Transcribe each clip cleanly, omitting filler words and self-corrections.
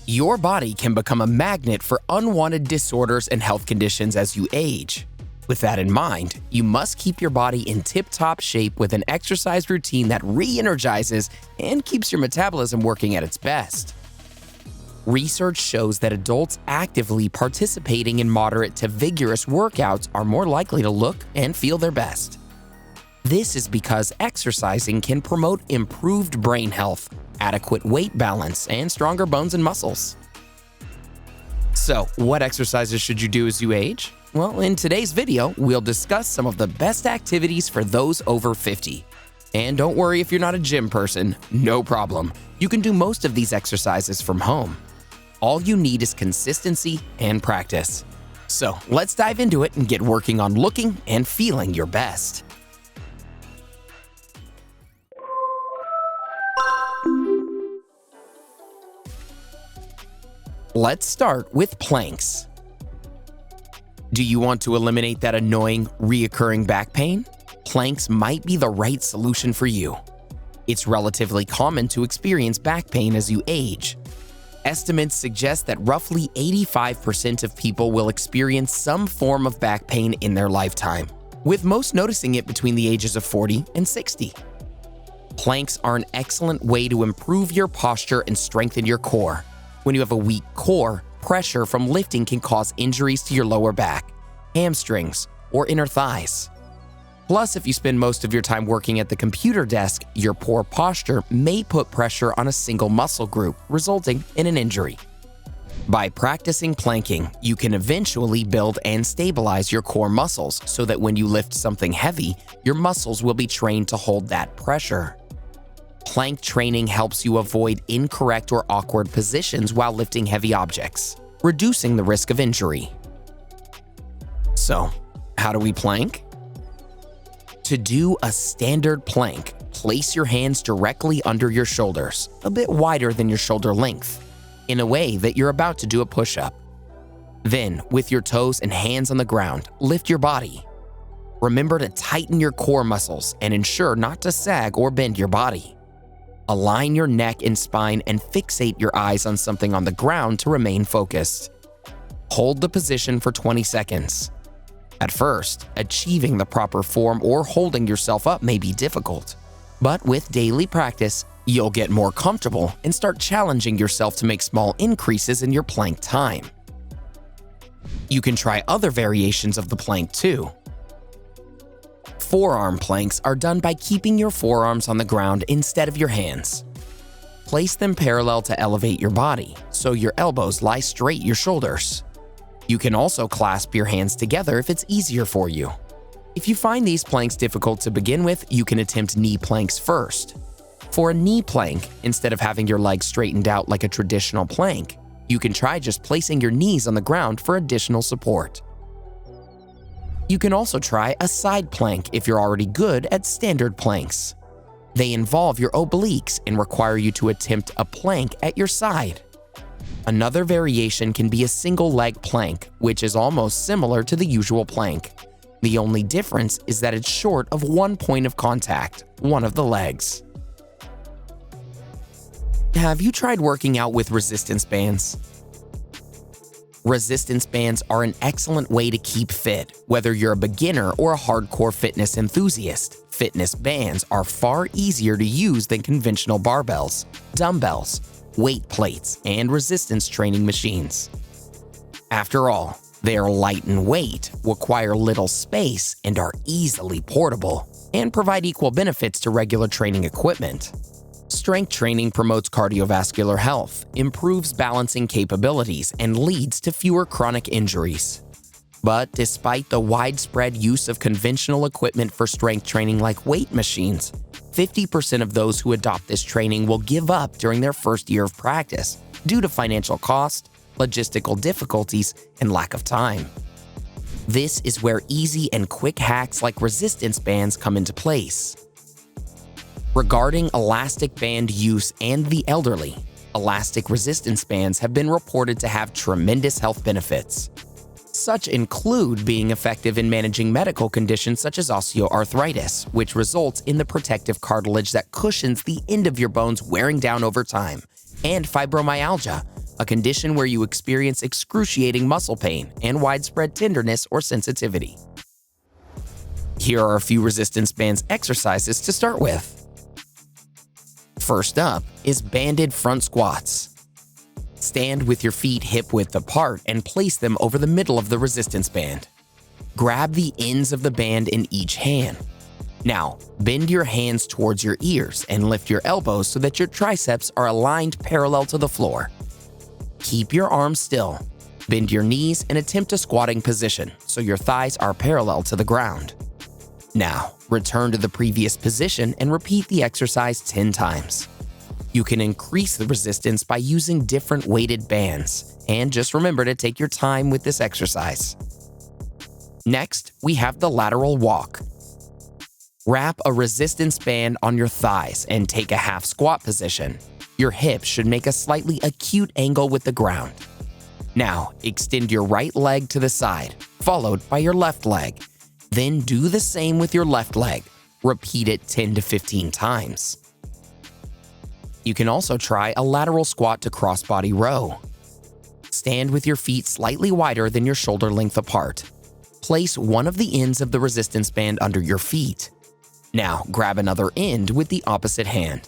Your body can become a magnet for unwanted disorders and health conditions as you age. With that in mind, you must keep your body in tip-top shape with an exercise routine that re-energizes and keeps your metabolism working at its best. Research shows that adults actively participating in moderate to vigorous workouts are more likely to look and feel their best. This is because exercising can promote improved brain health, adequate weight balance, and stronger bones and muscles. So, what exercises should you do as you age? Well, in today's video, we'll discuss some of the best activities for those over 50. And don't worry if you're not a gym person, no problem. You can do most of these exercises from home. All you need is consistency and practice. So, let's dive into it and get working on looking and feeling your best. Let's start with planks. Do you want to eliminate that annoying, reoccurring back pain? Planks might be the right solution for you. It's relatively common to experience back pain as you age. Estimates suggest that roughly 85% of people will experience some form of back pain in their lifetime, with most noticing it between the ages of 40 and 60. Planks are an excellent way to improve your posture and strengthen your core. When you have a weak core, pressure from lifting can cause injuries to your lower back, hamstrings, or inner thighs. Plus, if you spend most of your time working at the computer desk, your poor posture may put pressure on a single muscle group, resulting in an injury. By practicing planking, you can eventually build and stabilize your core muscles so that when you lift something heavy, your muscles will be trained to hold that pressure. Plank training helps you avoid incorrect or awkward positions while lifting heavy objects, reducing the risk of injury. So, how do we plank? To do a standard plank, place your hands directly under your shoulders, a bit wider than your shoulder length, in a way that you're about to do a push-up. Then, with your toes and hands on the ground, lift your body. Remember to tighten your core muscles and ensure not to sag or bend your body. Align your neck and spine and fixate your eyes on something on the ground to remain focused. Hold the position for 20 seconds. At first, achieving the proper form or holding yourself up may be difficult, but with daily practice, you'll get more comfortable and start challenging yourself to make small increases in your plank time. You can try other variations of the plank too. Forearm planks are done by keeping your forearms on the ground instead of your hands. Place them parallel to elevate your body, so your elbows lie straight your shoulders. You can also clasp your hands together if it's easier for you. If you find these planks difficult to begin with, you can attempt knee planks first. For a knee plank, instead of having your legs straightened out like a traditional plank, you can try just placing your knees on the ground for additional support. You can also try a side plank if you're already good at standard planks. They involve your obliques and require you to attempt a plank at your side. Another variation can be a single leg plank, which is almost similar to the usual plank. The only difference is that it's short of one point of contact, one of the legs. Have you tried working out with resistance bands? Resistance bands are an excellent way to keep fit, whether you're a beginner or a hardcore fitness enthusiast. Fitness bands are far easier to use than conventional barbells, dumbbells, weight plates, and resistance training machines. After all, they are light in weight, require little space, and are easily portable, and provide equal benefits to regular training equipment. Strength training promotes cardiovascular health, improves balancing capabilities, and leads to fewer chronic injuries. But despite the widespread use of conventional equipment for strength training like weight machines, 50% of those who adopt this training will give up during their first year of practice due to financial cost, logistical difficulties, and lack of time. This is where easy and quick hacks like resistance bands come into place. Regarding elastic band use and the elderly, elastic resistance bands have been reported to have tremendous health benefits. Such include being effective in managing medical conditions such as osteoarthritis, which results in the protective cartilage that cushions the end of your bones wearing down over time, and fibromyalgia, a condition where you experience excruciating muscle pain and widespread tenderness or sensitivity. Here are a few resistance bands exercises to start with. First up is banded front squats. Stand with your feet hip-width apart and place them over the middle of the resistance band. Grab the ends of the band in each hand. Now, bend your hands towards your ears and lift your elbows so that your triceps are aligned parallel to the floor. Keep your arms still. Bend your knees and attempt a squatting position so your thighs are parallel to the ground. Now, return to the previous position and repeat the exercise 10 times. You can increase the resistance by using different weighted bands, and just remember to take your time with this exercise. Next, we have the lateral walk. Wrap a resistance band on your thighs and take a half squat position. Your hips should make a slightly acute angle with the ground. Now, extend your right leg to the side, followed by your left leg. Then do the same with your left leg. Repeat it 10 to 15 times. You can also try a lateral squat to crossbody row. Stand with your feet slightly wider than your shoulder length apart. Place one of the ends of the resistance band under your feet. Now, grab another end with the opposite hand.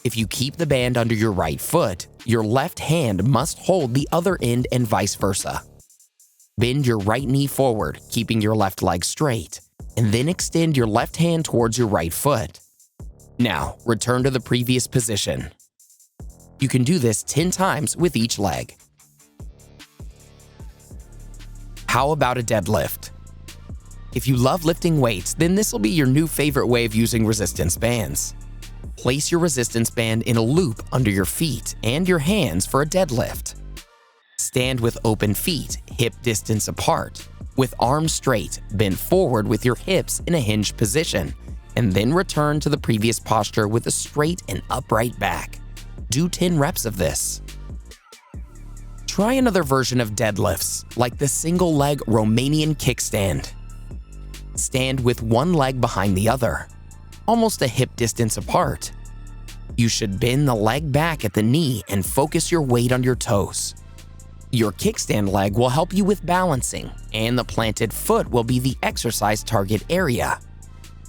If you keep the band under your right foot, your left hand must hold the other end and vice versa. Bend your right knee forward, keeping your left leg straight, and then extend your left hand towards your right foot. Now, return to the previous position. You can do this 10 times with each leg. How about a deadlift? If you love lifting weights, then this will be your new favorite way of using resistance bands. Place your resistance band in a loop under your feet and your hands for a deadlift. Stand with open feet, hip distance apart. With arms straight, bend forward with your hips in a hinged position, and then return to the previous posture with a straight and upright back. Do 10 reps of this. Try another version of deadlifts, like the single leg Romanian kickstand. Stand with one leg behind the other, almost a hip distance apart. You should bend the leg back at the knee and focus your weight on your toes. Your kickstand leg will help you with balancing, and the planted foot will be the exercise target area.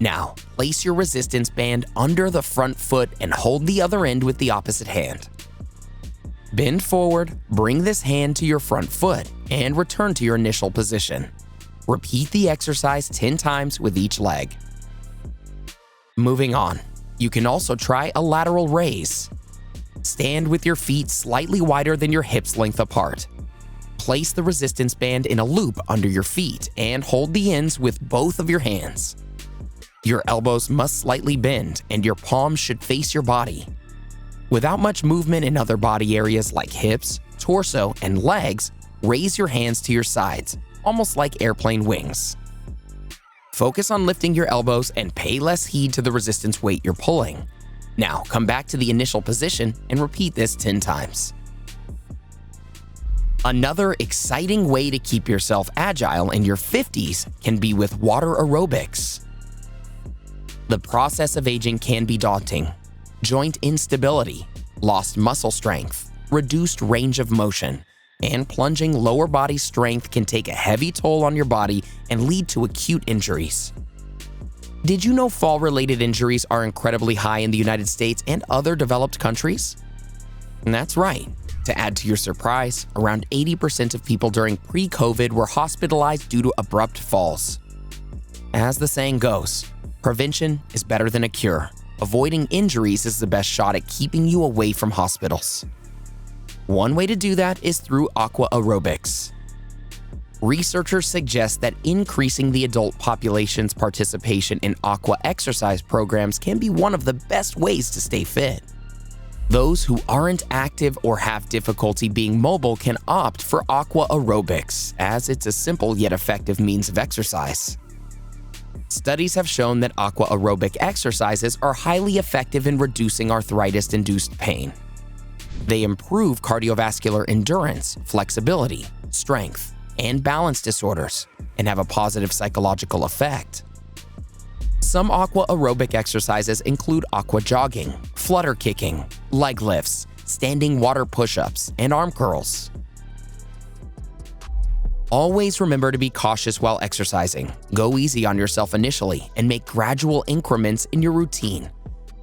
Now, place your resistance band under the front foot and hold the other end with the opposite hand. Bend forward, bring this hand to your front foot, and return to your initial position. Repeat the exercise 10 times with each leg. Moving on, you can also try a lateral raise. Stand with your feet slightly wider than your hips length apart. Place the resistance band in a loop under your feet and hold the ends with both of your hands. Your elbows must slightly bend and your palms should face your body. Without much movement in other body areas like hips, torso, and legs, raise your hands to your sides, almost like airplane wings. Focus on lifting your elbows and pay less heed to the resistance weight you're pulling. Now, come back to the initial position and repeat this 10 times. Another exciting way to keep yourself agile in your 50s can be with water aerobics. The process of aging can be daunting. Joint instability, lost muscle strength, reduced range of motion, and plunging lower body strength can take a heavy toll on your body and lead to acute injuries. Did you know fall-related injuries are incredibly high in the United States and other developed countries? And that's right. To add to your surprise, around 80% of people during pre-COVID were hospitalized due to abrupt falls. As the saying goes, prevention is better than a cure. Avoiding injuries is the best shot at keeping you away from hospitals. One way to do that is through aqua aerobics. Researchers suggest that increasing the adult population's participation in aqua exercise programs can be one of the best ways to stay fit. Those who aren't active or have difficulty being mobile can opt for aqua aerobics, as it's a simple yet effective means of exercise. Studies have shown that aqua aerobic exercises are highly effective in reducing arthritis-induced pain. They improve cardiovascular endurance, flexibility, strength, and balance disorders, and have a positive psychological effect. Some aqua aerobic exercises include aqua jogging, flutter kicking, leg lifts, standing water push-ups, and arm curls. Always remember to be cautious while exercising. Go easy on yourself initially and make gradual increments in your routine.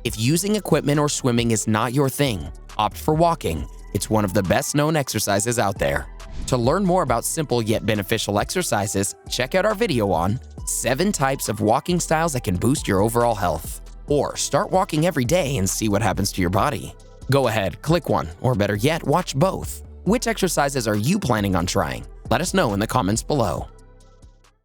If using equipment or swimming is not your thing, opt for walking. It's one of the best-known exercises out there. To learn more about simple yet beneficial exercises, check out our video on 7 types of walking styles that can boost your overall health. Or start walking every day and see what happens to your body. Go ahead, click one, or better yet, watch both. Which exercises are you planning on trying? Let us know in the comments below.